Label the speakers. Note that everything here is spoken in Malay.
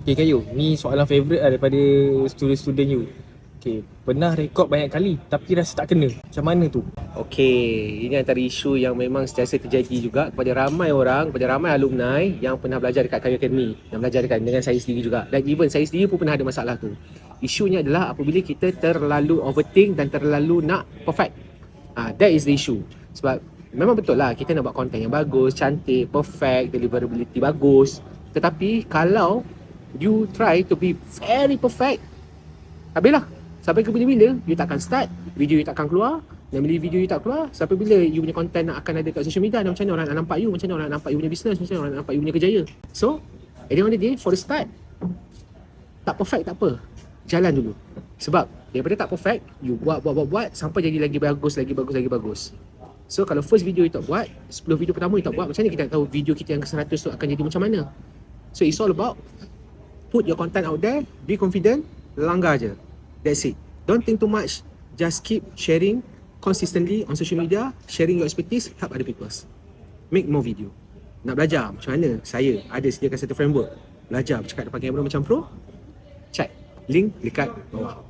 Speaker 1: Okay Kayu, ni soalan favourite lah daripada student-student you. Okay, pernah rekod banyak kali tapi rasa tak kena. Macam mana tu?
Speaker 2: Okey, ini antara isu yang memang sentiasa terjadi juga kepada ramai orang, kepada ramai alumni yang pernah belajar dekat Kayu Academy, yang belajar dekat dengan saya sendiri juga. Dan even saya sendiri pun pernah ada masalah tu. Isunya adalah apabila kita terlalu overthink dan terlalu nak perfect. That is the issue. Sebab memang betul lah kita nak buat konten yang bagus, cantik, perfect, deliverability bagus. Tetapi kalau you try to be very perfect, habislah. Sampai ke bila-bila you takkan start, video you takkan keluar. Dan bila video you tak keluar, sampai bila you punya content nak akan ada kat social media, dan macam mana orang nak nampak you, macam mana orang nak nampak you punya business, macam mana orang nak nampak you punya kejayaan. So, at the end of the day, for the start, tak perfect tak apa, jalan dulu. Sebab daripada tak perfect, you buat sampai jadi lagi bagus. So kalau first video you tak buat, 10 video pertama you tak buat, macam mana kita nak tahu video kita yang ke-100 tu akan jadi macam mana? So it's all about put your content out there, be confident, langgar je. That's it. Don't think too much, just keep sharing consistently on social media, sharing your expertise, help other people. Make more video. Nak belajar macam mana? Saya ada sediakan satu framework. Belajar bercakap depan kamera macam pro. Check link dekat bawah.